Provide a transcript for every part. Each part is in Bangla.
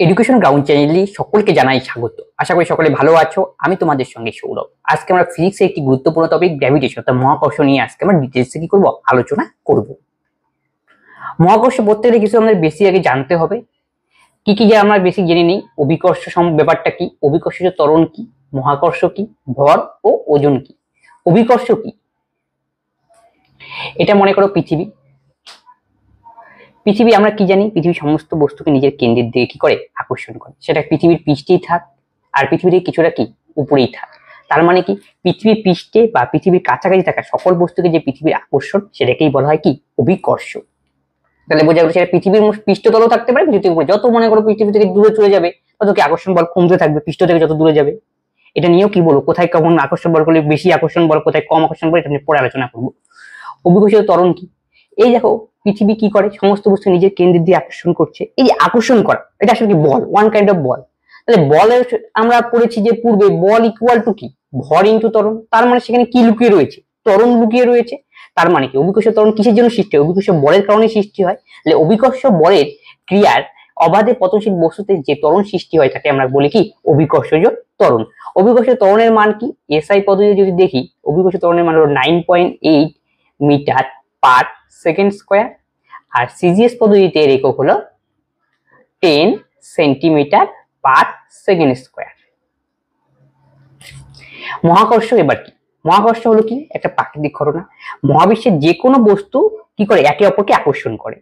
এডুকেশন গ্রাউন্ড চ্যানেলে সকলকে জানাই স্বাগত। আশা করি সকলে ভালো আছো। আমি তোমাদের সঙ্গে সৌরভ। আজকে আমরা ফিজিক্সের একটি গুরুত্বপূর্ণ টপিক গ্র্যাভিটেশন অর্থাৎ মহাকর্ষ নিয়ে আজকে আমরা ডিটেইলসে কি করব, আলোচনা করব। মহাকর্ষ পড়তে গেলে কিছু আমাদের বেশি আগে জানতে হবে। কি কি যে আমরা বেশি জেনে নিই। অভিকর্ষ ব্যাপারটা কি, অভিকর্ষজ ত্বরণ কি, মহাকর্ষ কি, ভর ও ওজন কি। অভিকর্ষ কি? এটা মনে করো পৃথিবী। পৃথিবী আমরা কি জানি, পৃথিবী সমস্ত বস্তুকে নিজের কেন্দ্রের দিকে কি করে, আকর্ষণ করে। সেটা পৃথিবীর পৃষ্ঠেই থাক আর পৃথিবীর কিছুটা কি উপরেই থাক। তার মানে কি, পৃথিবীর পৃষ্ঠে বা পৃথিবীর কাছাকাছি থাকা সকল বস্তুকে যে পৃথিবীর আকর্ষণ, সেটাকেই বলা হয় কি, অভিকর্ষ। তাহলে বোঝা গেল সেটা পৃথিবীর পৃষ্ঠতলও থাকতে পারে, পৃথিবীর উপরে। যত মনে করো পৃথিবী থেকে দূরে চলে যাবে তত কি আকর্ষণ বল কমতে থাকবে, পৃষ্ঠ থেকে যত দূরে যাবে। এটা নিয়েও কি বলবো, কোথায় কেমন আকর্ষণ বল করলে বেশি আকর্ষণ বল, কোথায় কম আকর্ষণ বল, এটা নিয়ে পরে আলোচনা করবো। অভিকর্ষজ ত্বরণ কি? এই দেখো পৃথিবী কি করে, সমস্ত বস্তু নিজের কেন্দ্রের দিয়ে আকর্ষণ করছে। এই যে আকর্ষণ করা, এটা আসলে কি বল, ওয়ান কাইন্ড অফ বল। তাহলে বলের আমরা পড়েছি যে পূর্বে, বল ইকুয়াল টু কি, ভর ইনটু ত্বরণ। তার মানে সেখানে কি লুকিয়ে রয়েছে, ত্বরণ লুকিয়ে রয়েছে। তার মানে কি, অভিকর্ষ ত্বরণ কিসের জন্য সৃষ্টি হয়? অভিকর্ষ বলের কারণে সৃষ্টি হয়। তাহলে অভিকর্ষ বলের ক্রিয়ার অবাধে পতনশীল বস্তুতে যে ত্বরণ সৃষ্টি হয় তাকে আমরা বলি কি, অভিকর্ষজ ত্বরণ। অভিকর্ষ ত্বরণের মান কি, এসআই পদ্ধতিতে যদি দেখি, অভিকর্ষ ত্বরণের মান হলো 9.8 মিটার পার সেকেন্ড স্কোয়ার। আর সিজিএস পদ্ধতিতে এর একক হলো 10 সেন্টিমিটার পার সেকেন্ড স্কোয়ার। মহাকর্ষ এবার কি? মহাকর্ষ হলো কি, একটা প্রাকৃতিক ঘটনা। মহাবিশ্বের যে কোনো বস্তু কি করে, একে অপরকে আকর্ষণ করে।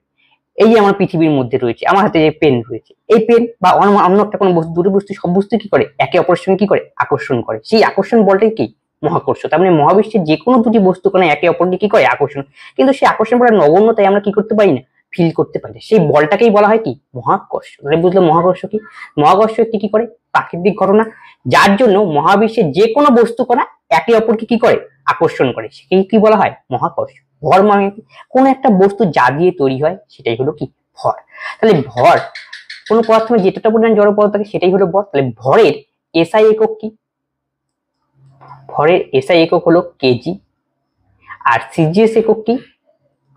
এই যে আমার পৃথিবীর মধ্যে রয়েছে, আমার হাতে যে পেন রয়েছে, এই পেন বা অন্য একটা কোনো বস্তু, দুটো বস্তু, সব বস্তু কি করে, একে অপরের সঙ্গে কি করে, আকর্ষণ করে। সেই আকর্ষণ বলটাই কি, মহাকর্ষ। তার মানে মহাবিশ্বের যে কোনো দুটি বস্তু কোনো একে অপরকে কি করে, আকর্ষণ। কিন্তু সেই আকর্ষণ বলের নগণ্যতায় আমরা কি করতে পারি না, ফিল করতে পারি। সেই বলটাকেই বলা হয় কি, মহাকর্ষ। তাহলে বুঝলো মহাকর্ষ কি? মহাকর্ষ একটি কি করে, প্রাকৃতিক ঘটনা, যার জন্য মহাবিশ্বের যে কোনো বস্তু কণা একে অপরকে কি করে, আকর্ষণ করে। সেটাই কি বলা হয়, মহাকর্ষ। ভর মানে কোন একটা বস্তু যা দিয়ে তৈরি হয় সেটাই হলো কি, ভর। তাহলে ভর, কোন পদার্থে যেটা পরিমাণ জড় পদার্থ থাকে সেটাই হলো ভর। তাহলে ভরের এসআই একক কি? ভরের এসআই একক হলো কেজি। আর সিজিএস একক কি,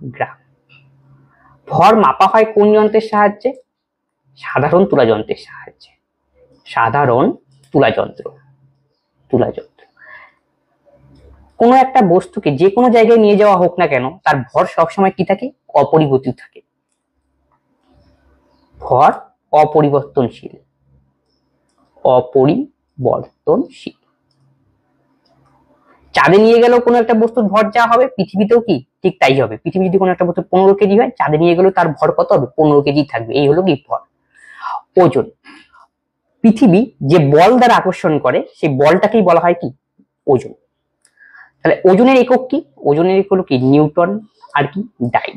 গ্রাম। ভর মাপা হয় কোন যন্ত্রের সাহায্যে? সাধারণ তুলা যন্ত্রের সাহায্যে। সাধারণ তুলা যন্ত্র। কোনো একটা বস্তুকে যে কোনো জায়গায় নিয়ে যাওয়া হোক না কেন, তার ভর সবসময় কি থাকে, অপরিবর্তিত থাকে। ভর অপরিবর্তনশীল। চাঁদে নিয়ে গেলেও কোনো একটা বস্তুর ভর যা হবে, পৃথিবীতেও কি ঠিক তাই হবে। পৃথিবী যদি কোনো একটা বস্তু 15 কেজি হয়, চাঁদে নিয়ে গেলেও তার ভর কত হবে, 15 কেজি থাকবে। এই হলো কি ভর। ওজন, পৃথিবী যে বল দ্বারা আকর্ষণ করে সেই বলটাকেই বলা হয় কি, ওজন। তাহলে ওজনের একক কি? ওজনের একক হলো কি, নিউটন আর কি, ডাইন।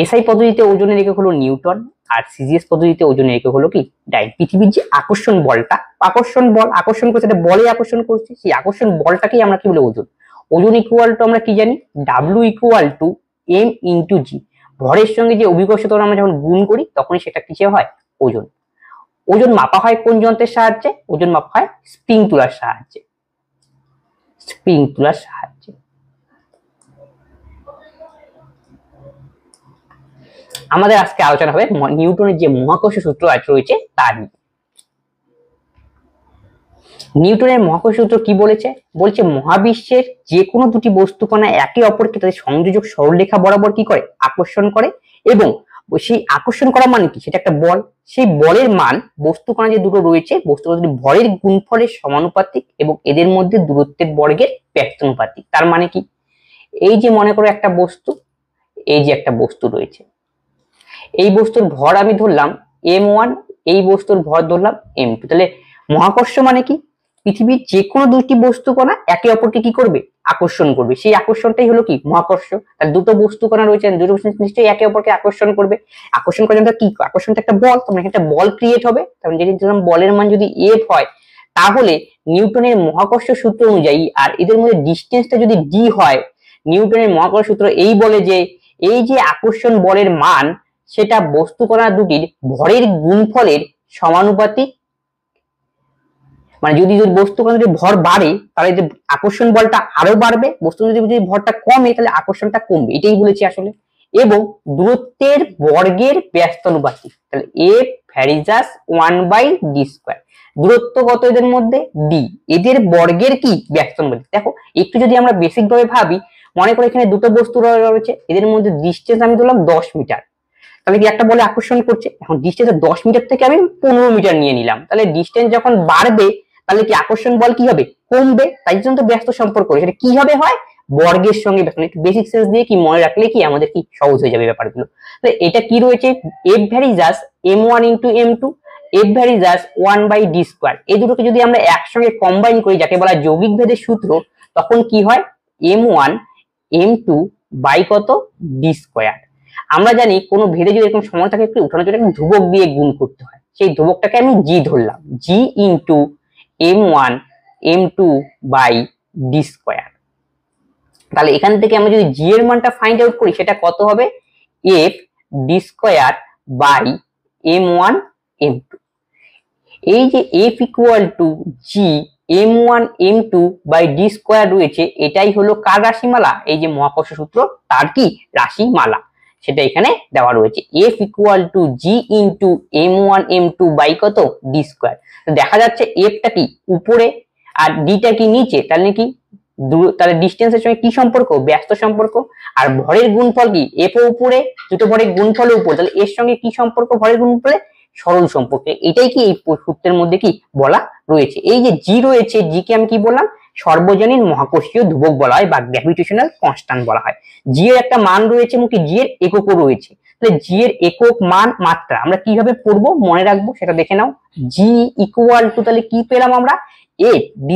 এসআই পদ্ধতিতে ওজনের একক হলো নিউটন, আর সিজিএস পদ্ধতিতে ওজনের একক হলো কি, ডাইন। পৃথিবীর যে আকর্ষণ বলটা, আকর্ষণ করছে, বলে আকর্ষণ করছে, সেই আকর্ষণ বলটাকেই আমরা কি বলি, ওজন। ওজন ইকুয়াল টু আমরা কি জানি, W equal to M into G. ভরের সঙ্গে যে অভিকর্ষ ত্বরণ আমরা যখন গুণ করি তখনই সেটা কিসে হয়, ওজন। ওজন মাপা হয় কোন যন্ত্রের সাহায্যে? ওজন মাপা হয় স্প্রিং তুলার সাহায্যে। আমাদের আজকে আলোচনা হবে নিউটনের যে মহাকর্ষ সূত্র রয়েছে তা নিয়ে। নিউটনের মহাকর্ষ সূত্র কি বলেছে? বলছে মহাবিশ্বের যে কোনো দুটি বস্তু কণা একে অপরকে তাদের সংযোজক সরলরেখা বরাবর কি করে, আকর্ষণ করে। এবং সেই আকর্ষণ করা মানে কি, সেটা একটা বল। সেই বলের মান বস্তু কণা যে দুটো রয়েছে, বস্তু কণা ভরের গুণফলের সমানুপাতিক এবং এদের মধ্যে দূরত্বের বর্গের ব্যস্তানুপাতিক। তার মানে কি, এই যে মনে করো একটা বস্তু, এই যে একটা বস্তু রয়েছে, এই বস্তুর ভর আমি ধরলাম m1, এই বস্তুর ভর ধরলাম m2। তাহলে মহাকর্ষ মানে কি, পৃথিবীর যে কোনো দুটি বস্তু কণা একে অপরকে কি করবে, আকর্ষণ করবে। সেই আকর্ষণটাই হলো কি, মহাকর্ষ। তাহলে দুটো বস্তু কণা রয়েছে, দুটো নিশ্চয়ই একে অপরকে আকর্ষণ করবে। আকর্ষণ করার জন্য কি, আকর্ষণটা একটা বল, তার মানে একটা বল ক্রিয়েট হবে। তার মানে যদি বলের মান যদি f হয়, তাহলে নিউটনের মহাকর্ষ সূত্র অনুযায়ী, আর এদের মধ্যে ডিস্টেন্সটা যদি d হয়, নিউটনের মহাকর্ষ সূত্র এই বলে যে এই যে আকর্ষণ বলের মান, সেটা বস্তু কণা দুটির ভরের গুণফলের সমানুপাতিক। মানে যদি বস্তু কণা যদি ভর বাড়ে তাহলে যে আকর্ষণ বলটা আরো বাড়বে, বস্তু যদি ভরটা কমে তাহলে আকর্ষণটা কমবে। এটাই বলেছি আসলে। এবং দূরত্বের বর্গের ব্যস্তানুপাতিক। তাহলে এফ ভ্যারিজাস 1/d²। দূরত্ব কত এদের মধ্যে? d। এদের বর্গের কি ব্যস্তন বলছে। দেখো একটু যদি আমরা বেসিক ভাবে ভাবি, মনে করো এখানে দুটো বস্তু রয়েছে, এদের মধ্যে ডিস্টেন্স আমি ধরলাম 10 মিটার। তাহলে কি একটা বলে আকর্ষণ করছে, এখন ডিস্টেন্স 10 মিটার থেকে আমি 15 মিটার নিয়ে নিলাম, তাহলে ডিস্টেন্স যখন বাড়বে তাহলে কি আকর্ষণ বল কি হবে? কমবে। তাই জন্য তো ব্যস্ত সম্পর্ক, সেটা কিভাবে হয়? বর্গের সঙ্গে ব্যস্ত। একটু বেসিক সেন্স দিয়ে কি মনে রাখলে কি আমাদের কি সহজ হয়ে যাবে ব্যাপারগুলো। তাহলে এটা কি রয়েছে? F varies as m1 into m2, F varies as 1/d²। এই দুটোকে যদি আমরা একসঙ্গে কম্বাইন করি, যাকে বলা যৌগিক ভেদের সূত্র, তখন কি হয়? m1 m2 বাই কত? d²। আমরা জানি কোন ভেদে যদি এরকম সমান থাকে একটু উঠানোর জন্য ধ্রুবক দিয়ে গুণ করতে হয়। সেই ধ্রুবকটাকে আমি জি ধরলাম, জি into m1 m2 by d²। তাহলে এখান থেকে আমরা যদি জি এর মানটা ফাইন্ড আউট করি, সেটা কত হবে? f d² by m1 m2। এই যে f equal to G m1 m2 by d² রয়েছে, এটাই হলো কার রাশিমালা? এই যে মহাকর্ষ সূত্র তার কি রাশিমালা, সেটা এখানে দেওয়া রয়েছে। f equal to G into m1 m2 by কত? d²। দেখা যাচ্ছে f টা কি উপরে আর d টা কি নিচে, তাহলে কি তাহলে ডিস্টেন্সের সঙ্গে কি সম্পর্ক? ব্যস্ত সম্পর্ক। আর ভরের গুণফল কি? f ও উপরে, দুটো ভরের গুণফল উপরে, তাহলে এর সঙ্গে কি সম্পর্ক? ভরের গুণফলে সরল সম্পর্কে। এটাই কি এই সূত্রের মধ্যে কি বলা রয়েছে। এই যে জি রয়েছে, জি কে আমি কি বললাম? সর্বজনীন মহাকর্ষীয় ধ্রুবক বলা হয় বা গ্র্যাভিটেশনাল কনস্ট্যান্ট বলা হয়। জি এর একটা মান রয়েছে এবং কি জি এর এককও রয়েছে। তাহলে জি এর একক মান মাত্রা আমরা কিভাবে পড়বো মনে রাখবো সেটা দেখে নাও। জি ইকুয়াল টু, তাহলে কি পেলাম আমরা? F d²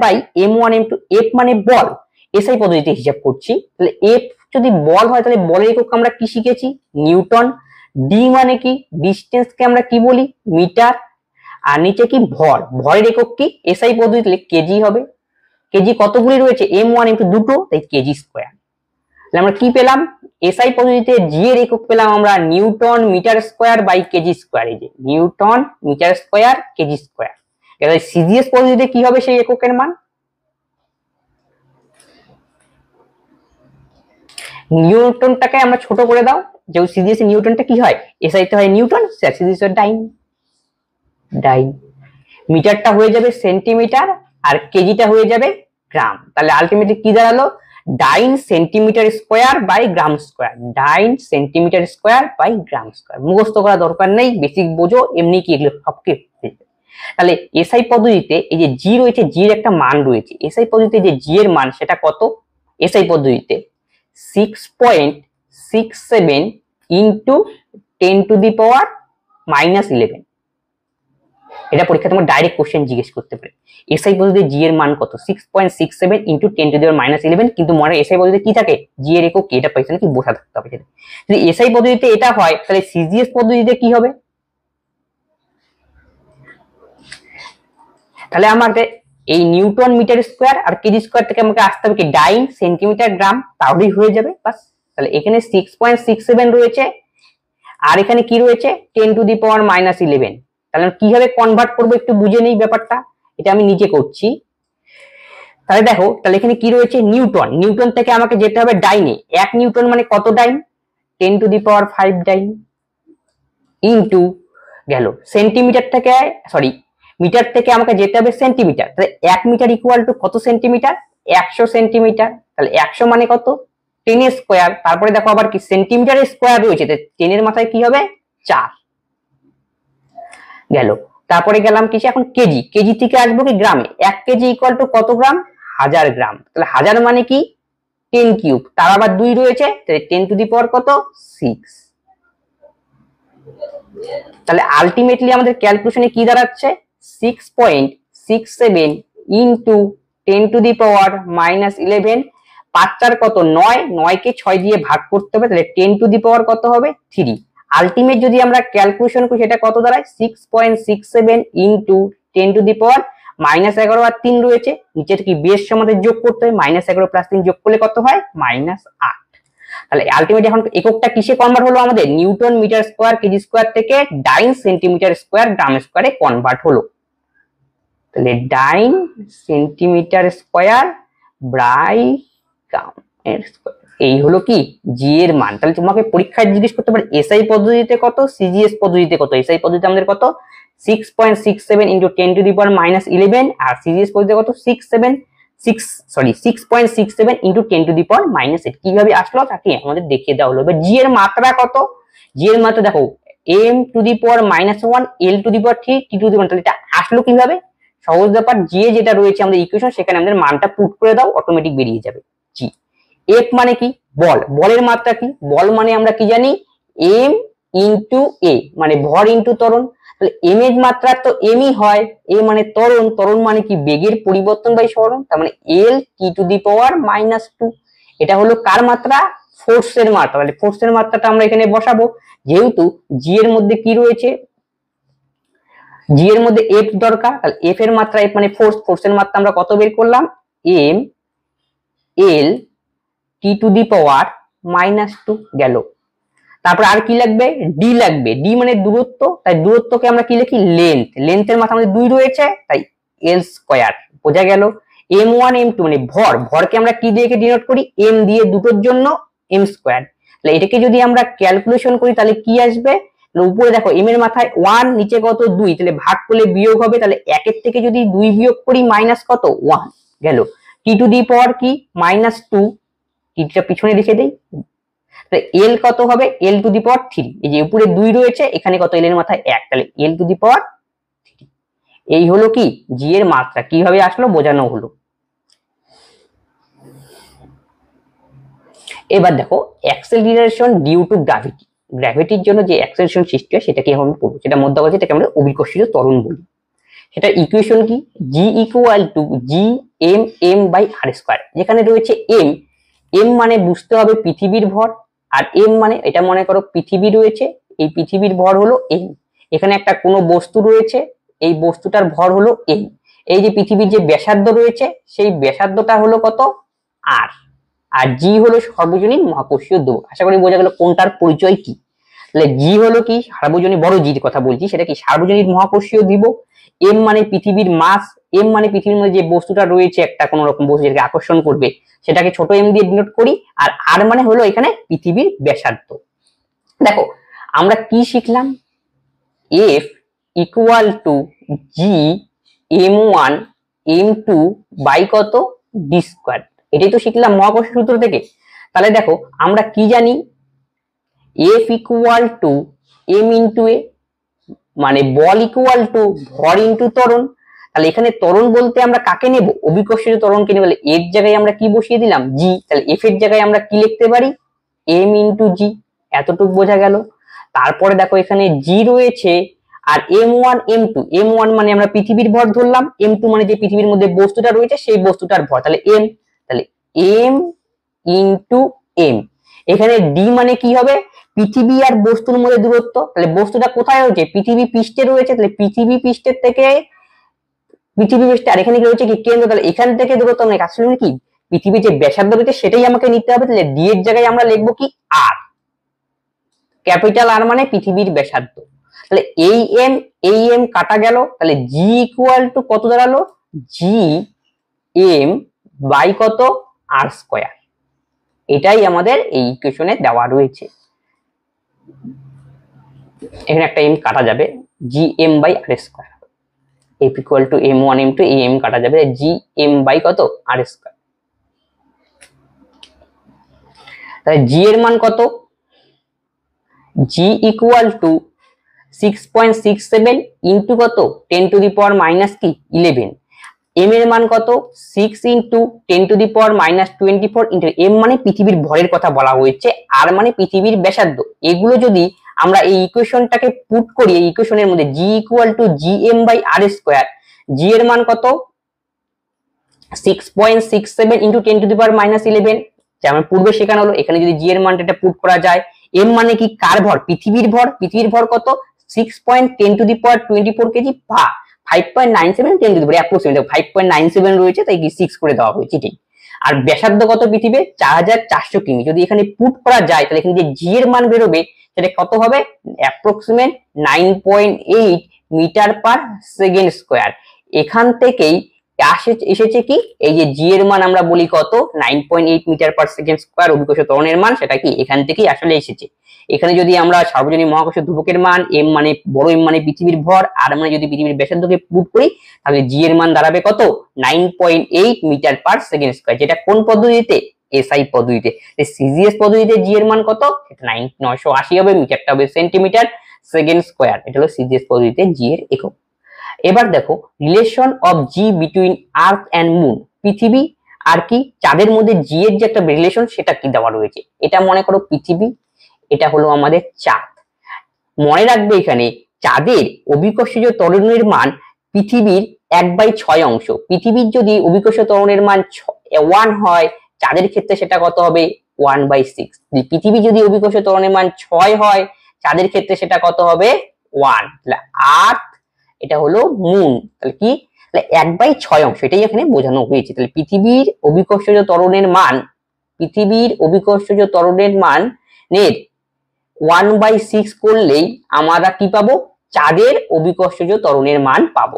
by m1 m2। F মানে বল, এসআই পদ্ধতিতে হিসাব করছি। তাহলে এফ যদি বল হয় তাহলে বলের একক আমরা কি শিখেছি? নিউটন। ডি মানে কি? ডিস্টেন্স কে আমরা কি বলি? মিটার। আর নিচে কি? ভর। ভরের একক কি? এসআই পদ্ধতিতে কেজি হবে। কেজি কতগুলি রয়েছে? m1 m2 দুটো, তাই কেজি²। তাহলে আমরা কি পেলাম? এসআই পদ্ধতিতে জি এর একক পেলাম আমরা নিউটন মিটার স্কয়ার বাই কেজি²। এই যে নিউটন মিটার স্কয়ার কেজি²। এবার সিজিএস পদ্ধতিতে কি হবে সেই এককের মান? নিউটনটাকে আমরা ছোট করে দাও, যেহেতু সিজিএস নিউটনটা কি হয়? এসআই তে হয় নিউটন, সিজিএস এর ডাইন। মিটারটা হয়ে যাবে সেন্টিমিটার আর কেজিটা হয়ে যাবে গ্রাম। তাহলে আলটিমেটলি কি দাঁড়ালো? Dyne centimetre square by gram square. Dyne centimetre square by gram square. মুখস্থ করা দরকার নেই, বেসিক বোঝো, এমনি কি এগুলো সবকে। তাহলে এসআই পদ্ধতিতে এই যে জি রয়েছে, জি এর একটা মান রয়েছে। এসআই পদ্ধতিতে যে জি এর মান সেটা কত? এসআই পদ্ধতিতে 6.67 ইন্টু 10⁻⁻11। এটা পরীক্ষা তোমার ডাইরেক্ট কোশ্চেন জিজ্ঞেস করতে পারে। এসআই পদ্ধতিতে জি এর মান কত? 6.67 ইন্টু 10⁻11। কিন্তু মনে এসআই পদ্ধতিতে কি থাকে? জি এর একক কি? এটা পাইছে নাকি বসা থাকতে হবে। যদি এসআই পদ্ধতিতে এটা হয় তাহলে সিজিএস পদ্ধতিতে কি হবে? তাহলে আমাকে এই নিউটন মিটার স্কয়ার আর কেজি স্কয়ার থেকে আমাকে আসতে হবে কি? ডাইন সেন্টিমিটার গ্রাম, তাহলেই হয়ে যাবে বাস। তাহলে এখানে 6.67 রয়েছে আর এখানে কি রয়েছে? 10⁻11। তাহলে কিভাবে কনভার্ট করবো একটু বুঝে নেই ব্যাপারটা, এটা আমি নিজে করছি। তাহলে দেখো, তাহলে এখানে কি রয়েছে? নিউটন। নিউটন থেকে আমাকে যেতে হবে ডাইনে। 1 নিউটন মানে কত ডাইন? 10⁵ ডাইন ইন্টু গেল সেন্টিমিটার থেকে, সরি মিটার থেকে আমাকে যেতে হবে সেন্টিমিটার। তাহলে 1 মিটার ইকুয়াল টু কত সেন্টিমিটার? 100 সেন্টিমিটার। তাহলে 100 মানে কত? 10 এর স্কয়ার। তারপরে দেখো আবার কি সেন্টিমিটারের স্কয়ার রয়েছে, 10 এর মাথায় কি হবে? 4 গেল। তারপরে গেলাম কিসে? এখন কেজি। কেজি থেকে আসবো কি গ্রামে। 1 কেজি ইকুয়াল টু কত গ্রাম? 1000 গ্রাম। তাহলে 1000 মানে কি? 10 কিউব, তার আবার 2 রয়েছে, তাহলে 10⁻⁶ কত? 6। তাহলে আলটিমেটলি আমাদের ক্যালকুলেশনে কি দাঁড়াচ্ছে? 6.67 ইন্টু 10⁻⁻11। 5 কত? 9। 9 কে 6 দিয়ে ভাগ করতে হবে, তাহলে 10⁻⁻ কত হবে? 3। আলটিমেট যদি আমরা ক্যালকুলেশন করি সেটা কত দাঁড়ায়? 6.67 ইন্টু 10⁻⁻11 আর 3 রয়েছে, নিচের কি বেস আমাদের যোগ করতে হবে, -11 + 3 যোগ করলে কত হয়? -8। তাহলে আলটিমেট এখন এককটা কিসে কনভার্ট হলো আমাদের? Newton metre square KG square থেকে ডাইন সেন্টিমিটার স্কয়ার গ্রাম স্কয়ারে কনভার্ট হলো। তাহলে dyne centimetre square by gram এর স্কয়ার। এই হলো কি জি এর মান। তাহলে তোমাকে পরীক্ষায় জিজ্ঞেস করতে পারে এসআই পদ্ধতিতে কত, সিজিএস পদ্ধতিতে কত। এসআই পদ্ধতিতে আমাদের কত 6.67 × 10⁻11 আর সিজিএস পদ্ধতিতে কত 6.67 × 10⁻8। কিভাবে আসলো তাকে আমাদের দেখিয়ে দেওয়া হলো। এবার জি এর মাত্রা কত, জি এর মাত্রা দেখো m⁻1 l⁻3 t⁻1। তাহলে এটা আসলো কিভাবে, সহজ ব্যাপার, জি এ যেটা রয়েছে আমাদের ইকুয়েশন সেখানে আমাদের মানটা পুট করে দাও, অটোমেটিক বেরিয়ে যাবে জি। এফ মানে কি বল, বলের মাত্রা কি, বল মানে আমরা কি জানি এম ইন্টু এ মানে ভর ইন্টু ত্বরণ। তাহলে এম এর মাত্রা তো এমই হয়, এ মানে ত্বরণ, ত্বরণ মানে কি বেগের পরিবর্তন বাই সরণ, তার মানে এল t⁻²। এটা হলো কার মাত্রা, ফোর্সের মাত্রা। তাহলে ফোর্সের মাত্রাটা আমরা এখানে বসাবো, যেহেতু জি এর মধ্যে কি রয়েছে, জি এর মধ্যে এফ দরকার, তাহলে এফ এর মাত্রা, এফ মানে ফোর্স, ফোর্সের মাত্রা আমরা কত বের করলাম এম এল t⁻² গেল। তারপর আর কি লাগবে, ডি লাগবে, ডি মানে দূরত্ব, তাই দূরত্বকে আমরা কি লিখি লেন্থ, লেন্থের মাথা আমাদের 2 রয়েছে তাই l², বোঝা গেল। m1 m2 মানে ভর, ভরকে আমরা কি দিয়ে ডিনোট করি m দিয়ে, দুটোর জন্য m²। তাহলে এটাকে যদি আমরা ক্যালকুলেশন করি তাহলে কি আসবে, উপরে দেখো m এর মাথায় 1, নিচে কত 2, তাহলে ভাগ করলে বিয়োগ হবে, তাহলে 1 এর থেকে যদি 2 বিয়োগ করি মাইনাস কত 1 গেল। t⁻² কি -2, টিটা পিছনে লিখে দেই, তাহলে এল কত হবে l⁻3, এই যে উপরে 2 রয়েছে, এখানে কত এল এর মাথায় 1, তাহলে l⁻3। এই হলো কি জি এর মাত্রা, কিভাবে আসলো বোঝানো হলো। এবার দেখো অ্যাক্সেলারেশন ডিউ টু গ্র্যাভিটি, গ্র্যাভিটির জন্য যে অ্যাক্সেলারেশন সৃষ্টি হয় সেটাকে আমরা পড়বো, সেটা মধ্যবর্তী, এটাকে আমরা অভিকর্ষীয় ত্বরণ বলি। সেটা ইকুয়েশন কি, G equal to G M M by R square. যেখানে রয়েছে এম, এম মানে বুঝতে হবে পৃথিবীর ভর, আর এম মানে এটা মনে করো পৃথিবী রয়েছে, এই পৃথিবীর ভর হলো এম, এখানে একটা কোনো বস্তু রয়েছে, এই বস্তুটার ভর হলো এম, এই যে পৃথিবীর যে ব্যাসার্ধ রয়েছে সেই ব্যাসার্ধটা হলো কত আর, আর জি হলো সর্বজনীন মহাকর্ষীয় ধ্রুবক। আশা করি বোঝা গেল কোনটার পরিচয় কি। তাহলে জি হলো কি সার্বজনীন, বড় জির কথা বলছি, সেটা কি সার্বজনীন মহাকর্ষীয় ধ্রুবক। এম মানে পৃথিবীর মাস, এম মানে পৃথিবীর মধ্যে যে বস্তুটা রয়েছে একটা কোন রকম বস্তু যেটাকে আকর্ষণ করবে সেটাকে ছোট এম দিয়ে ডিনোট করি, আর আর মানে হলো এখানে পৃথিবীর ব্যাসার্ধ। দেখো আমরা কি শিখলাম, F equal to G m1 m2 by কত d², এটাই তো শিখলাম মহাকর্ষ সূত্র থেকে। তাহলে দেখো আমরা কি জানি, F equal to M into A মানে বল ইকুয়াল টু ভর ইন্টু ত্বরণ। তাহলে এখানে ত্বরণ বলতে আমরা কাকে নেব, অভিকর্ষীয় ত্বরণকে নেব। এর জায়গায় আমরা কি বসিয়ে দিলাম জি, তাহলে এফ এর জায়গায় আমরা কি লিখতে পারি এম ইন্টু জি, এতটুকু বোঝা গেল। তারপরে দেখো এখানে জি রয়েছে আর m1 m2, m1 মানে আমরা পৃথিবীর ভর ধরলাম, m2 মানে যে পৃথিবীর মধ্যে বস্তুটা রয়েছে সেই বস্তুটার ভর, তাহলে m, তাহলে m ইন্টু m। এখানে ডি মানে কি হবে পৃথিবী আর বস্তুর মধ্যে দূরত্ব, তাহলে বস্তুটা কোথায় রয়েছে পৃথিবী পৃষ্ঠে রয়েছে, তাহলে পৃথিবী পৃষ্ঠের থেকে পৃথিবী পৃষ্ঠে, আর এখানে কি রয়েছে কি কেন্দ্র, তাহলে এখান থেকে দূরত্ব অনেক, আসলে কি পৃথিবীর যে ব্যাসার্ধ রয়েছে সেটাই আমাকে নিতে হবে। তাহলে ডি এর জায়গায় আমরা লিখবো কি আর, ক্যাপিটাল আর মানে পৃথিবীর ব্যাসার্ধ। তাহলে এই এম কাটা গেল, তাহলে জি ইকুয়াল টু কত দাঁড়ালো জি এম বাই কত r², এটাই আমাদের এই ইকুয়েশনে দেওয়া রয়েছে। এখানে একটা এম কাটা যাবে, G M by r², F equal to m1 m2, এই এম কাটা যাবে, জি এম বাই কত r²। তাহলে জি এর মান কত, জি ইকুয়াল টু 6.67 ইন্টু কত 10⁻11, এম এর মান কত 6 ইন্টু 10⁻24 ইন্টু এম মানে পৃথিবীর ভরের কথা বলা হয়েছে, আর মানে পৃথিবীর ব্যাসার্ধ। এগুলো যদি আমরা এই ইকুয়েশনটাকে পুট করি, এই ইকুয়েশনের মধ্যে G equal to G M by r², G এর মান কত 6.67 ইন্টু 10⁻11, যেমন পূর্বে শেখানো হলো। এখানে যদি জি এর মানটা পুট করা যায়, এম মানে কি কার ভর পৃথিবীর ভর, পৃথিবীর ভর কত 6.10⁻24 কেজি বা 5.97 10⁻, অ্যাপ্রক্সিমেটলি 5.97 রয়েছে তাই কি 6 করে দেওয়া হয়েছে ঠিক। আর ব্যাসার্ধ কত পৃথিবীর 4400 কিমি, যদি এখানে পুট করা যায় তাহলে এখানে যে জি এর মান বেরোবে সেটা কত হবে approximate 9.8 metre per second square. এখান থেকেই এসেছে কি, এই যে জি এর মান আমরা বলি কত 9.8 মিটার পার সেকেন্ড স্কয়ার, অভিকর্ষ ত্বরণের মান, সেটা কি এখান থেকেই আসলে এসেছে। এখানে যদি আমরা সার্বজনীন মহাকর্ষীয় ধ্রুবকের মান, এম মানে বড় এম মানে পৃথিবীর ভর, আর মানে যদি পৃথিবীর ব্যাসার্ধকে পুট করি, তাহলে জি এর মান দাঁড়াবে কত 9.8 মিটার পার সেকেন্ড স্কয়ার। যেটা কোন পদ্ধতিতে, এসআই পদ্ধতিতে। সিজিএস পদ্ধতিতে জি এর মান কত, 980 হবে, মিটারটা হবে সেন্টিমিটার সেকেন্ড স্কয়ার। এটা হলো সিজিএস পদ্ধতিতে জি এর একক। এবার দেখো relation of G between earth and moon, পৃথিবী আর কি চাঁদের মধ্যে জি এর যে একটা রিলেশন সেটা কি দেওয়া রয়েছে। এটা মনে করো পৃথিবী, এটা হলো আমাদের চাঁদ। মনে রাখবে এখানে চাঁদের অভিকর্ষজ ত্বরণের মান পৃথিবীর 1/6 অংশ। পৃথিবীর যদি অভিকর্ষ ত্বরণের মান 1 হয়, চাঁদের ক্ষেত্রে সেটা কত হবে 1/6। পৃথিবী যদি অভিকর্ষ ত্বরণের মান 6 হয়, চাঁদের ক্ষেত্রে সেটা কত হবে 1। আর্থ এটা হলো মুন, তাহলে কি, তাহলে 1/6 অংশ, এটাই এখানে বোঝানো হয়েছে। তাহলে পৃথিবীর অভিকর্ষজ ত্বরণের মান, পৃথিবীর অভিকর্ষজ ত্বরণের মান এর 1/6 করলেই আমরা কি পাবো, চাঁদের অভিকর্ষজ ত্বরণের মান পাবো।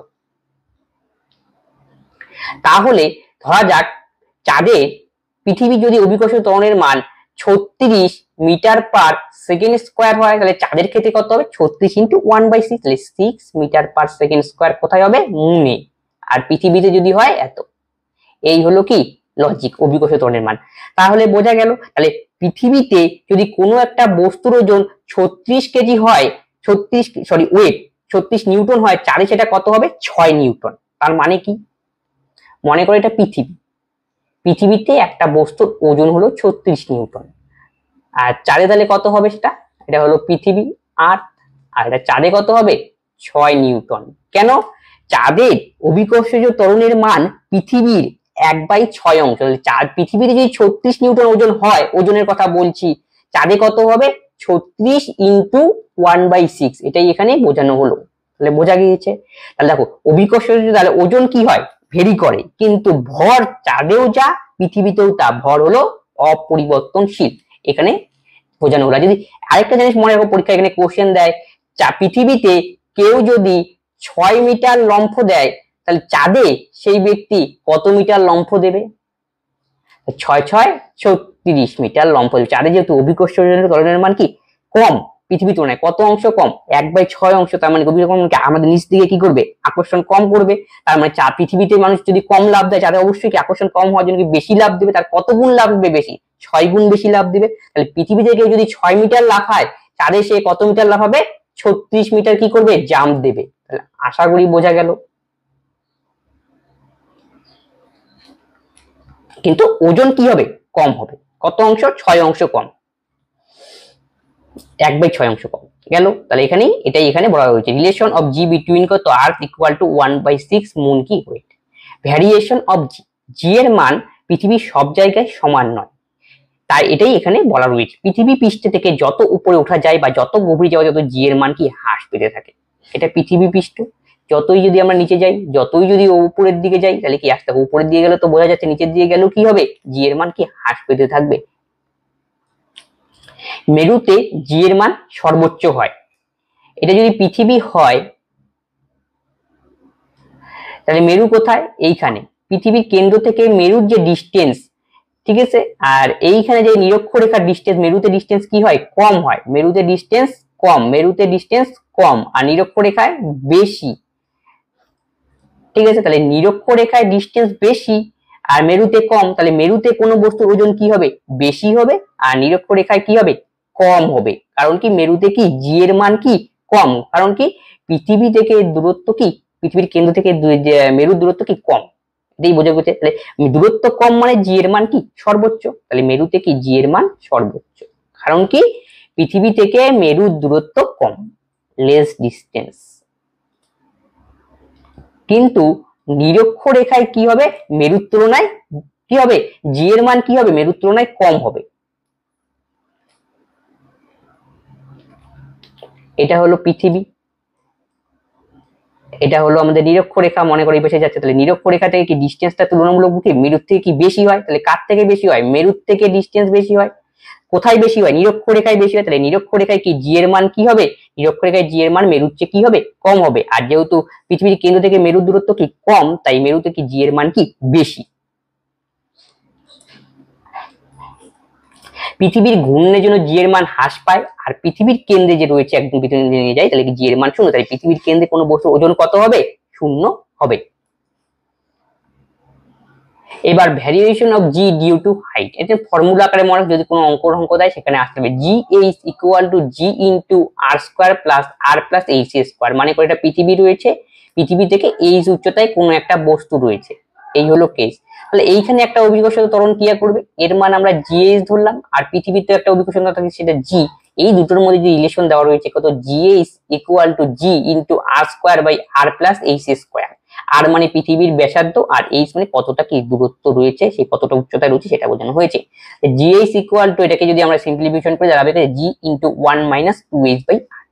তাহলে ধরা যাক চাঁদের, পৃথিবী যদি অভিকর্ষ ত্বরণের মান 36 মিটার পার সেকেন্ড স্কয়ার হয়, তাহলে চাঁদের ক্ষেত্রে কত হবে 36 ইন্টু 1/6, তাহলে 6 মিটার পার সেকেন্ড স্কয়ার কোথায় হবে, মুনে। আর পৃথিবীতে যদি হয় এত। এই হলো কি লজিক অভিকর্ষ ত্বরণের মান। তাহলে বোঝা গেল, তাহলে পৃথিবীতে যদি কোনো একটা বস্তুর ওজন 36 কেজি হয়, ওয়েট 36 নিউটন হয়, চাঁদে সেটা কত হবে 6 নিউটন। তার মানে কি, মনে করো এটা পৃথিবী, পৃথিবীতে একটা বস্তুর ওজন হলো 36 নিউটন, আর চাঁদে তাহলে কত হবে সেটা, এটা হলো পৃথিবী আর্থ, আর এটা চাঁদে কত হবে 6 নিউটন। কেন, চাঁদের অভিকর্ষজ ত্বরণের মান পৃথিবীর 1/6 অংশ। চাঁদ, পৃথিবীতে যদি 36 নিউটন ওজন হয়, ওজনের কথা বলছি, চাঁদে কত হবে 36 ইন্টু 1/6, এটাই এখানে বোঝানো হলো। তাহলে বোঝা গিয়েছে। তাহলে দেখো অভিকর্ষজ, তাহলে ওজন কি হয় ভেরি করে, কিন্তু ভর চাঁদেও যা পৃথিবীতেও তা, ভর হলো অপরিবর্তনশীল, এখানে বোঝানো হলো। যদি আরেকটা জিনিস মনে রাখো, পরীক্ষা এখানে কোশ্চেন দেয়, পৃথিবীতে কেউ যদি 6 মিটার লম্ফ দেয়, তাহলে চাঁদে সেই ব্যক্তি কত মিটার লম্ফ দেবে, 6 6 36 মিটার লম্ফ দেবে। চাঁদে যেহেতু অভিকর্ষ ত্বরণের মান কি কম, পৃথিবীর তুলনায় কত অংশ কম, 1/6 অংশ, তার মানে আমাদের নিচ দিকে কি করবে, আকর্ষণ কম করবে। তার মানে পৃথিবীতে মানুষ যদি কম লাভ দেয়, চাঁদে অবশ্যই কি আকর্ষণ কম হওয়ার জন্য কি বেশি লাভ দেবে, তার কত গুণ লাভ দেবে বেশি, 6 গুণ বেশি লাভ দিবে। তাহলে পৃথিবী থেকে যদি 6 মিটার লাফায়, চাঁদে সে কত মিটার লাফাবে 36 মিটার কি করবে জাম্প দেবে। তাহলে আশা করি বোঝা গেল। কিন্তু ওজন কি হবে কম হবে, কত অংশ 6 অংশ কম, 1/6 অংশ কম গেল। তাহলে এটাই এখানে বলা হয়েছে, রিলেশন অফ জি বিটুইন কত আর্থ ইকুয়াল টু 1/6 মুন কি ওয়েট। ভ্যারিয়েশন অফ জি, জি এর মান পৃথিবীর সব জায়গায় সমান নয়, তাই এটাই এখানে বলা রয়েছে। পৃথিবী পৃষ্ঠ থেকে যত উপরে ওঠা যায় বা যত গভীরে যাওয়া, যত জি এর মান কি হ্রাস পেতে থাকে। এটা পৃথিবী পৃষ্ঠ, যতই যদি আমরা নিচে যাই, যতই যদি উপরের দিকে যাই, তাহলে কি আসতে হবে, উপরের দিকে গেলে তো বোঝা যাচ্ছে, নিচের দিকে গেলেও কি হবে জি এর মান কি হ্রাস পেতে থাকবে। মেরুতে জি এর মান সর্বোচ্চ হয়, এটা যদি পৃথিবী হয়, তাহলে মেরু কোথায়, এইখানে পৃথিবীর কেন্দ্র থেকে মেরুর যে ডিস্টেন্স, ঠিক আছে, আর এইখানে যে নিরক্ষরেখার ডিস্টেন্স, মেরুতে ডিস্টেন্স কি হয় কম হয়, মেরুতে ডিস্টেন্স কম, মেরুতে ডিস্টেন্স কম আর নিরক্ষরেখায় বেশি, ঠিক আছে। তাহলে নিরক্ষরেখায় ডিস্টেন্স বেশি আর মেরুতে কম, তাহলে মেরুতে কোনো বস্তুর ওজন কি হবে বেশি হবে, আর নিরক্ষরেখায় কি হবে কম হবে। কারণ কি, মেরুতে কি জি এর মান কি কম, কারণ কি পৃথিবী থেকে দূরত্ব কি, পৃথিবীর কেন্দ্র থেকে মেরুর দূরত্ব কি কম, এটাই বোঝা গেছে। তাহলে দূরত্ব কম মানে জি এর মান কি সর্বোচ্চ, তাহলে মেরুতে কি জি এর মান সর্বোচ্চ, কারণ কি পৃথিবী থেকে মেরুর দূরত্ব কম, লেস ডিস্টেন্স। কিন্তু নিরক্ষরেখায় কি হবে, মেরুর তুলনায় কি হবে জি এর মান কি হবে মেরুর তুলনায় কম হবে। এটা হলো পৃথিবী, এটা হলো আমাদের নিরক্ষরেখা, মনে করে এই পাশে যাচ্ছে, তাহলে নিরক্ষরেখা থেকে কি ডিস্টেন্সটা তুলনামূলক কি মেরুর থেকে কি বেশি হয়, তাহলে কার থেকে বেশি হয় মেরুর থেকে ডিস্টেন্স বেশি হয়। কোথায় বেশি হয়? নিরক্ষরেখায় বেশি হয়। তাহলে নিরক্ষরেখায় কি জি এর মান কি হবে? নিরক্ষরেখায় জি এর মান মেরুর চেয়ে কি হবে? কম হবে। আর যেহেতু পৃথিবীর কেন্দ্র থেকে মেরুর দূরত্ব কি কম, তাই মেরুতে কি জি এর মান কি বেশি। পৃথিবীর ঘূর্ণনের জন্য জি এর মান হ্রাস পায়, আর পৃথিবীর কেন্দ্রে যে রয়েছে একদম পৃথিবীর কেন্দ্রে নিয়ে যায়, তাহলে কি জি এর মান শূন্য। তাই পৃথিবীর কেন্দ্রে কোনো বস্তুর ওজন কত হবে? শূন্য হবে। এবার variation of G due to height, এটা ফর্মুলা আকারে মনে যদি কোনো অঙ্ক দেয় সেখানে আসতে হবে G H equal to G into R square plus R plus H square. মানে করে এটা পৃথিবী রয়েছে, পৃথিবী থেকে এইচ উচ্চতায় কোনো একটা বস্তু রয়েছে, এই হলো কেস। তাহলে এইখানে একটা অভিকর্ষজ ত্বরণ ক্রিয়া করবে, এর মান আমরা জি এইচ ধরলাম, আর পৃথিবীতে একটা অভিকর্ষণ থাকে সেটা জি। এই দুটোর মধ্যে যে রিলেশন দেওয়া রয়েছে কত, G H equal to G into R square by R plus H square. R মানে পৃথিবীর ব্যাসার্ধ, আর এইচ মানে কতটা কি দূরত্ব রয়েছে, সেই কতটা উচ্চতায় রয়েছে সেটা বোঝানো হয়েছে। জিএইচ ইকুয়াল টু, এটাকে যদি আমরা সিম্পলিফিকেশন করে দাঁড়াবে জি ইন্টু 1 মাইনাস 2h বাই আর।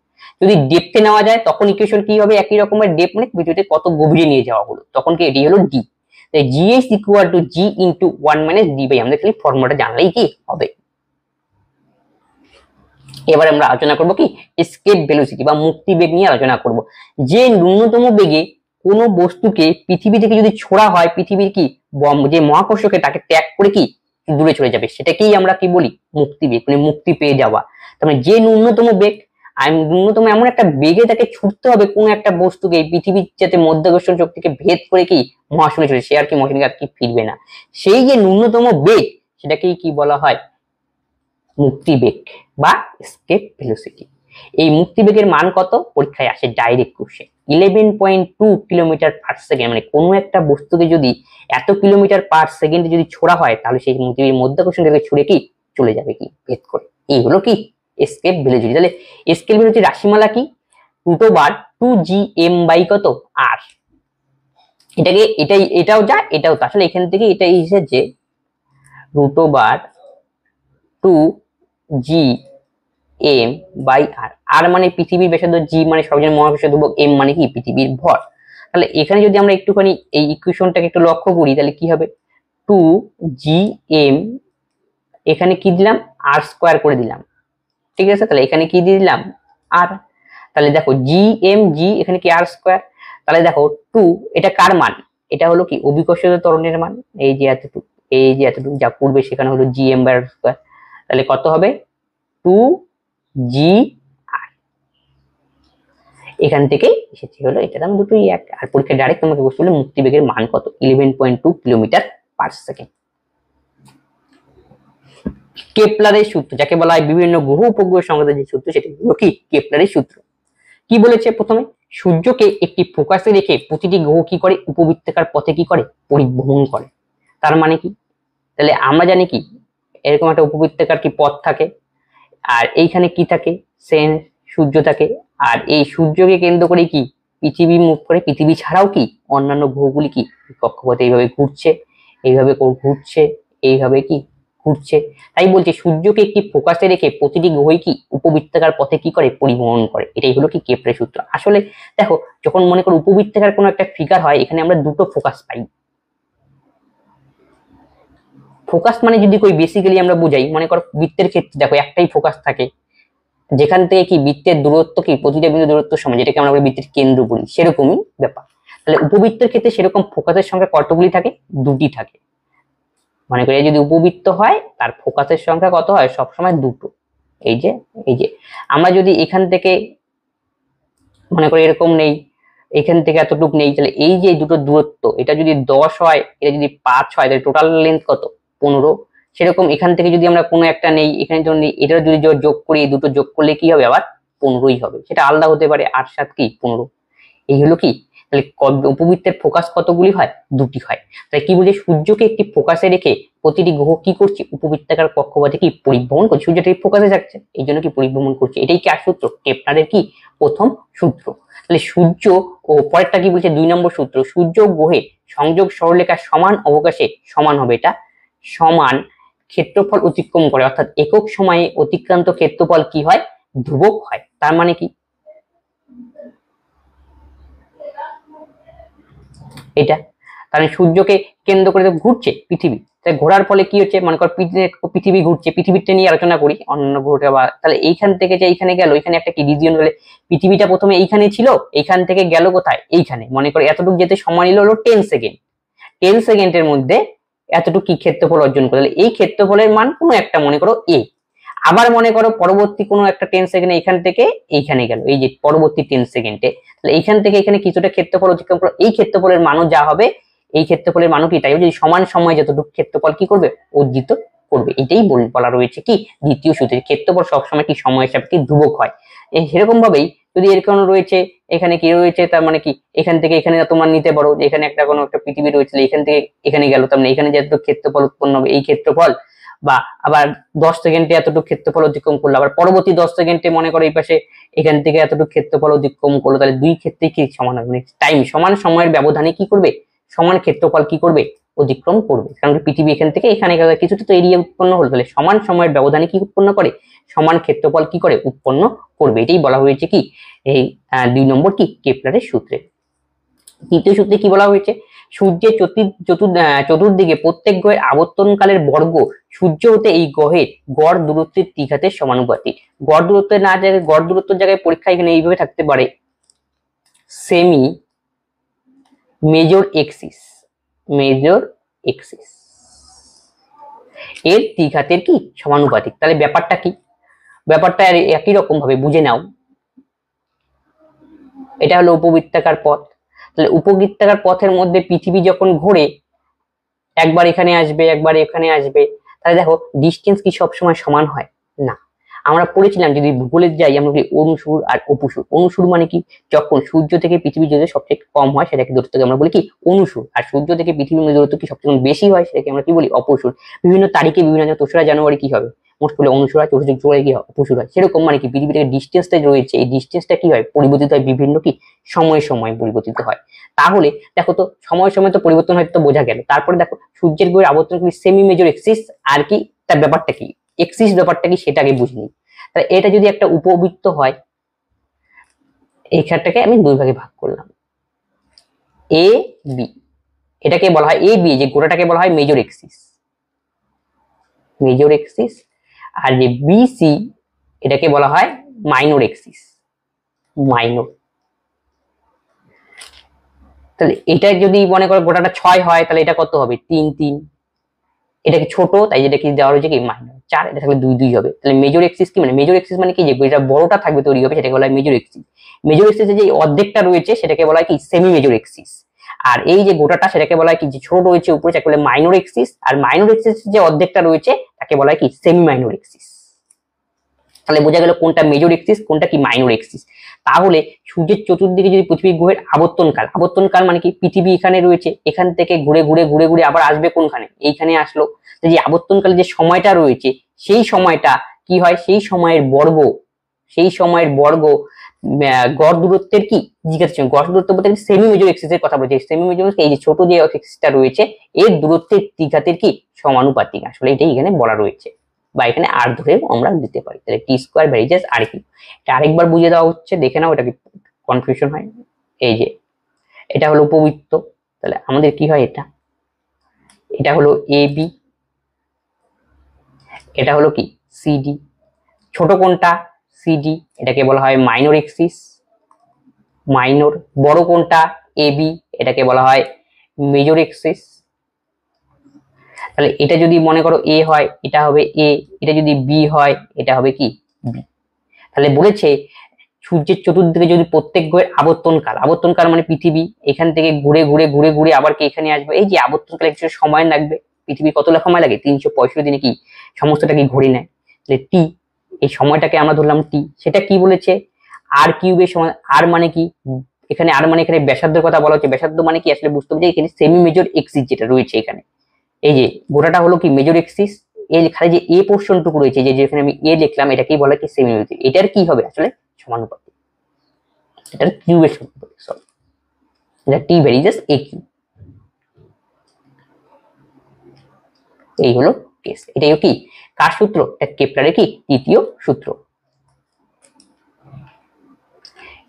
যদি ডেপথে নেওয়া যায় তখন ইকুয়েশন কি হবে? একই রকমের, ডেপথ মানে ভিডিওতে কত গভীরে নিয়ে যাওয়া হলো, তখন কি এটি হলো ডি। তাই GH equal to G into 1 minus D by, আমাদের খালি ফর্মুলাটা জানলেই কি হবে। এবার আমরা আলোচনা করব কি এসকেপ ভেলোসিটি বা মুক্তি বেগ নিয়ে আলোচনা করব। যে ন্যূনতম বেগে কোনো বস্তুকে পৃথিবী থেকে যদি ছোড়া হয়, পৃথিবীর কি যে মহাকর্ষকে তাকে ত্যাগ করে কি দূরে চলে যাবে, সেটাকেই আমরা কি বলি? মুক্তি বেগ, মানে মুক্তি পেয়ে যাওয়া। তার মানে যে ন্যূনতম বেগ, ন্যূনতম এমন একটা বেগে তাকে ছুটতে হবে কোনো একটা বস্তুকে, পৃথিবীর যাতে মধ্যাকর্ষণ শক্তিকে ভেদ করে কি মহাশূন্যে চলে, সে আর কি মহাশূন্যে আর কি ফিরবে না। সেই যে ন্যূনতম বেগ, সেটাকেই কি বলা হয়? মুক্তি বেগ বা এসকেপ ভেলোসিটি। এই মুক্তি বেগের মান কত? পরীক্ষায় আসে direct question, 11.2 kilometre per second. মানে কোনো একটা বস্তুকে যদি এত কিলোমিটার পার সেকেন্ডে যদি ছোড়া হয়, তাহলে সেই মধ্যাকর্ষণ থেকে ছুড়ে কি চলে যাবে কি ভেদ করে। এই হলো কি এসকেপ ভেলোসিটি। তাহলে এসকেপ ভেলোসিটি রাশিমালা কি? রুট ওভার 2gm বাই কত আর। এটাকে এটাও যা এটাও তা, আসলে এখান থেকে এটাই এসেছে রুট ওভার 2gm বাই আর। আর মানে পৃথিবীর ব্যাসার্ধ, জি মানে সর্বজনীন মহাকর্ষ ধ্রুবক, এম মানে কি পৃথিবীর ভর। তাহলে এখানে যদি আমরা একটুখানি এই ইকুয়েশনটাকে একটু লক্ষ্য করি, তাহলে কি হবে? 2gm, এখানে কি দিলাম? আর স্কোয়ার করে দিলাম, ঠিক আছে। তাহলে এখানে কি দিয়ে দিলাম? আর। তাহলে দেখো gm, জি এখানে কি আর স্কোয়ার। তাহলে দেখো 2, এটা কার মান? এটা হলো কি অভিকর্ষজ ত্বরণের মান, এই যে এতটুকু, এই যে এতটুকু যা পূর্বে সেখানে হলো gm বাই আর স্কোয়ার। তাহলে কত হবে? 2g আর। এখান থেকে এসেছে হলো এটা, দাম দুটোই এক। আর পরীক্ষা ডাইরেক্ট তোমাকে বলছিল মুক্তি বেগের মান কত, 11.2 কিলোমিটার পার সেকেন্ড। কেপলারের সূত্র, যাকে বলা হয় বিভিন্ন গ্রহ উপগ্রহ সংক্রান্ত যে সূত্র, সেটা হলো কি কেপলারের সূত্র। কি বলেছে? প্রথমে সূর্যকে একটি ফোকাসে রেখে প্রতিটি গ্রহ কি করে? উপবৃত্তাকার পথে কি করে? পরিভ্রমণ করে। তার মানে কি? তাহলে আমরা জানি কি এরকম একটা উপবৃত্তাকার কি পথ থাকে, আর এইখানে কি থাকে? সেন সূর্য থাকে। আর এই সূর্যকে কেন্দ্র করে কি পৃথিবী মুভ করে, পৃথিবী ছাড়াও কি অন্যান্য গ্রহগুলি কি কক্ষপথে এইভাবে ঘুরছে, এইভাবে ঘুরছে, এইভাবে কি ঘুরছে। তাই বলছে সূর্যকে একটি ফোকাসে রেখে প্রতিটি গ্রহই কি উপবৃত্তাকার পথে কি করে? পরিভ্রমণ করে। এটাই হলো কি কেপলারের সূত্র। আসলে দেখো, যখন মনে করো উপবৃত্তাকার কোনো একটা ফিগার হয়, এখানে আমরা দুটো ফোকাস পাই। ফোকাস মানে যদি কই বেসিক্যালি আমরা বুঝাই, মনে করো বৃত্তের ক্ষেত্রে দেখো একটাই ফোকাস থাকে, যেখান থেকে কি বৃত্তের দূরত্ব কি প্রতিটা বিন্দু দূরত্ব সমান, যেটাকে আমরা বলি বৃত্তের কেন্দ্র বলি, সেরকমই ব্যাপার। তাহলে উপবৃত্তের ক্ষেত্রে সেরকম ফোকাসের সংখ্যা কতগুলি থাকে? দুটি থাকে। মনে করি যদি উপবৃত্ত হয়, তার ফোকাসের সংখ্যা কত হয়? সবসময় দুটো। এই যে আমরা যদি এখান থেকে মনে করি এরকম নেই, এখান থেকে এতটুকু নেই, তাহলে এই যে দুটো দূরত্ব, এটা যদি 10 হয়, এটা যদি 5 হয়, তাহলে টোটাল লেন্থ কত? 15। সেরকম এখান থেকে যদি আমরা কোনো একটা নেই, এখানে যদি এটা যদি যোগ করি, দুটো যোগ করলে কি হবে? আবার 15ই হবে। সেটা আলাদা হতে পারে, 8 7 কি 15। এই হলো কি, তাহলে উপবৃত্তের ফোকাস কতগুলি হয়? দুটি হয়। তাই কি বলছে? সূর্যকে একটি ফোকাসে রেখে প্রতিটি গ্রহ কি করছে? উপবৃত্তাকার কক্ষপথে কি পরিভ্রমণ করছে। সূর্যটা ফোকাসে থাকছে, এই জন্য কি পরিভ্রমণ করছে। এটাই কি আর সূত্র? কেপলারের কি প্রথম সূত্র। তাহলে সূর্য ও পরেরটা কি বলছে? 2 নম্বর সূত্র, সূর্য ও গ্রহে সংযোগ সরলরেখার সমান অবকাশে সমান হবে, এটা সমান ক্ষেত্রফল অতিক্রম করে, অর্থাৎ একক সময়ে অতিক্রান্ত ক্ষেত্রফল কি হয়? ধ্রুবক হয়। তার মানে কি এটা? তাহলে সূর্যকে কেন্দ্র করে তো ঘুরছে পৃথিবী, তাই ঘোরার ফলে কি হচ্ছে, মনে কর পৃথিবী ঘুরছে, পৃথিবীটা নিয়ে আলোচনা করি অন্যান্য গ্রহটা, বা তাহলে এইখান থেকে যে এইখানে গেল, এখানে একটা কি রিজিয়ন হলে, পৃথিবীটা প্রথমে এইখানে ছিল, এইখান থেকে গেল কোথায়, এইখানে, মনে করো এতটুকু যেতে সময় নিল হলো 10 সেকেন্ড, 10 সেকেন্ডের মধ্যে এতটুকু কি ক্ষেত্রফল অর্জন করে, এই ক্ষেত্রফলের মান কোনো একটা মনে করো এ। আবার মনে করো পরবর্তী কোনো একটা 10 সেকেন্ডে এখান থেকে এইখানে গেল, এই যে পরবর্তী 10 সেকেন্ডে, তাহলে এইখান থেকে এখানে কিছুটা ক্ষেত্রফল অতিক্রম করলো, এই ক্ষেত্রফলের মানও যা হবে, এই ক্ষেত্রফলের মানও কি তাই, যদি সমান সময়ে যতটুকু ক্ষেত্রফল কি করবে, অর্জিত করবে। এটাই বলা রয়েছে কি দ্বিতীয় সূত্রে, ক্ষেত্রফল সবসময় কি সময়ের সাপেক্ষে ধ্রুবক হয়। সেরকম ভাবেই যদি এরকম রয়েছে, এখানে কি রয়েছে, তার মানে কি এখান থেকে এখানে তোমার নিতে পারো যে এখানে একটা কোনো একটা পৃথিবী রয়েছে, এখান থেকে এখানে গেল, তার মানে এখানে যতটুকু ক্ষেত্রফল উৎপন্ন হবে এই ক্ষেত্রফল, বা আবার 10 সেকেন্ডে এতটুকু ক্ষেত্রফল অতিক্রম করলো, আবার পরবর্তী 10 সেকেন্ডে মনে করো এই পাশে এখান থেকে এতটুকু ক্ষেত্রফল অতিক্রম করলো, তাহলে দুই ক্ষেত্রে কি সমান হবে, টাইম সমান সময়ের ব্যবধানে কি করবে, সমান ক্ষেত্রফল কি করবে, অতিক্রম করবে। কারণ পৃথিবী এখান থেকে এখানে কিছুটা তো এরিয়া উৎপন্ন হলো, তাহলে সমান সময়ের ব্যবধানে কি উৎপন্ন করে, সমান ক্ষেত্রফল কি করে উৎপন্ন করবে। এটাই বলা হয়েছে কি এই 2 নম্বর কি কেপলারের সূত্রে। তৃতীয় সূত্রে কি বলা হয়েছে, সূর্যের চতুর্দিকে প্রত্যেক গ্রহের আবর্তনকালের বর্গ সূর্য হতে এই গ্রহের গড় দূরত্বের দ্বিঘাতের সমানুপাতিক। গড় দূরত্ব না জায়গায়, গড় দূরত্বের জায়গায় পরীক্ষা এখানে এইভাবে থাকতে পারে, semi major axis, major axis এর দ্বিঘাতের কি সমানুপাতিক। তাহলে ব্যাপারটা কি, ব্যাপারটা একই রকম ভাবে বুঝে নাও। এটা হলো উপবৃত্তাকার পথ, তাহলে উপবৃত্তাকার পথের মধ্যে পৃথিবী যখন ঘোরে, একবার এখানে আসবে একবার এখানে আসবে, তাহলে দেখো ডিস্টেন্স কি সবসময় সমান হয় না। আমরা পড়েছিলাম যদি ভূগোলে যাই, আমরা বলি অনুসুর আর অপুসুর। অনুসুর মানে কি, যখন সূর্য থেকে পৃথিবীর দূরত্ব সবচেয়ে কম হয় সেটাকে দূরত্বকে আমরা বলি কি অনুসুর, আর সূর্য থেকে পৃথিবীর দূরত্ব কি সবচেয়ে বেশি হয় সেটাকে আমরা কি বলি অপসুর। বিভিন্ন তারিখে বিভিন্ন, 3রা জানুয়ারি কি হবে মোট করলে অনুসুর হয়, 24 জুলাই কি হয় অপসুর হয়। সেরকম মানে কি পৃথিবী থেকে ডিস্টেন্সটা রয়েছে, এই ডিস্টেন্সটা কি হয় পরিবর্তিত হয়, বিভিন্ন কি সময়ে সময়ে পরিবর্তিত হয়। তাহলে দেখো তো সময় সময় তো পরিবর্তন হয়, তো বোঝা গেল। তারপরে দেখো সূর্যের গ্রহের আবর্তন কি সেমি মেজর এক্সিস, আর কি তার ব্যাপারটা কি এক্সিস ব্যাপারটা কি সেটা আগে বুঝে নিই। তাহলে এটা যদি একটা উপবৃত্ত হয়, এই ক্ষেত্রটাকে আমি দুই ভাগে ভাগ করলাম, এ বি, এটাকে বলা হয় এ বি, যে গোটাটাকে বলা হয় মেজর এক্সিস, মেজর এক্সিস, আর যে বি সি এটাকে বলা হয় মাইনর এক্সিস, মাইনর। তাহলে এটা যদি মনে করো গোটাটা 6 হয়, তাহলে এটা কত হবে 3 3, এটা কি ছোট তাই এটা কি দেওয়া হয়েছে কি মাইনর 4, এটা থাকলে 2 2 হবে। তাহলে মেজর এক্সিস কি মানে, মেজর এক্সিস মানে কি যে যেটা বড়টা থাকবে তৈরি হবে সেটাকে বলা হয় মেজর এক্সিস। মেজর এক্সিসে যে অর্ধেকটা রয়েছে সেটাকে বলা হয় কি সেমি মেজর এক্সিস, আর এই যে গোটাটা সেটাকে বলা হয় কি যে ছোট রয়েছে উপরে সেটাকে বলে মাইনর এক্সিস, আর মাইনর এক্সিস যে অর্ধেকটা রয়েছে তাকে বলা হয় কি সেমি মাইনর এক্সিস। তাহলে বোঝা গেল কোনটা মেজর এক্সিস কোনটা কি মাইনর এক্সিস। তাহলে সূর্যের চতুর্দিকে যদি পৃথিবী গ্রহের আবর্তনকাল, আবর্তনকাল মানে কি পৃথিবী এখানে রয়েছে, এখান থেকে ঘুরে ঘুরে ঘুরে ঘুরে আবার আসবে কোনখানে, এইখানে আসলো, যে আবর্তনকালে যে সময়টা রয়েছে সেই সময়টা কি হয়, সেই সময়ের বর্গ, সেই সময়ের বর্গ গড় দূরত্বের কি জিজ্ঞাসা, গড় দূরত্ব বলতে সেমি মেজর এক্সিস এর কথা বলছি। সেমি মেজর এই যে ছোট যে এক্সিসটা রয়েছে এর দূরত্বের দ্বিঘাতের কি সমানুপাতিক, আসলে এটাই এখানে বলা রয়েছে, বা এখানে আর ধরে আমরা দিতে পারি। তাহলে টি স্কোয়ার ভ্যারিজেস আর কি, এটা আরেকবার বুঝিয়ে দেওয়া হচ্ছে, দেখে নাও এটা কি কনফিউশন হয়। এই যে এটা হলো উপবৃত্ত, তাহলে আমাদের কি হয়, এটা এটা হলো এ বি, এটা হলো কি সিডি, ছোট কোনটা সিডি, এটাকে বলা হয় মাইনর এক্সিস, মাইনর। বড় কোনটা এ বি, এটাকে বলা হয় মেজর এক্সিস। তাহলে এটা যদি মনে করো এ হয় এটা হবে এ, এটা যদি বি হয় এটা হবে কি বি। তাহলে বলেছে সূর্যের চতুর্দিকে যদি প্রত্যেক গ্রহের আবর্তনকাল, আবর্তনকাল মানে পৃথিবী এখান থেকে ঘুরে ঘুরে ঘুরে ঘুরে আবার কি এখানে আসবে, এই যে আবর্তনকালে কিছু সময় লাগবে, পৃথিবী কত সময় লাগে 365 দিনে কি সমস্তটা কি ঘুরে নেয়, তাহলে টি, এই সময়টাকে আমরা ধরলাম টি। সেটা কি বলেছে আর কিউবের সময়, আর মানে কি এখানে, আর মানে এখানে ব্যাসার্ধের কথা বলা হচ্ছে, ব্যাসার্ধ মানে কি আসলে বুঝতে হবে যে এখানে সেমি মেজর এক্সিস যেটা রয়েছে এখানে, এই যে গোটাটা হলো কি মেজর এক্সিস, এই খালি যে এ পোর্শনটুকু রয়েছে যে যেখানে আমি এ লিখলাম এটাকেই বলা কি সেমি মেজর, এটার কি হবে আসলে সমানুপাতিক, এটার কিউবের সমানুপাতিক, সরি এটা টি ভ্যারিজেস এ কিউ। এই হলো কেস, এটাই কি কার সূত্র, এটা কেপলারের কি তৃতীয় সূত্র।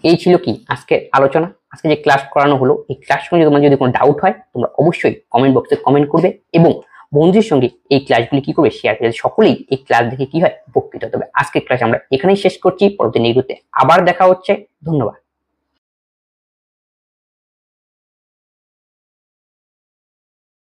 এই ছিল কি আজকের আলোচনা। আজকে যে ক্লাস করানো হলো এই ক্লাস নিয়ে তোমার যদি কোনো ডাউট হয় তোমরা অবশ্যই কমেন্ট বক্সে কমেন্ট করবে এবং বন্ধুদের সঙ্গে এই ক্লাসগুলি কি করবে শেয়ার করবে, সকলেই এই ক্লাস দেখে কি হয় উপকৃত হবে। তবে আজকের ক্লাস আমরা এখানেই শেষ করছি, পরবর্তী ভিডিওতে আবার দেখা হচ্ছে। ধন্যবাদ।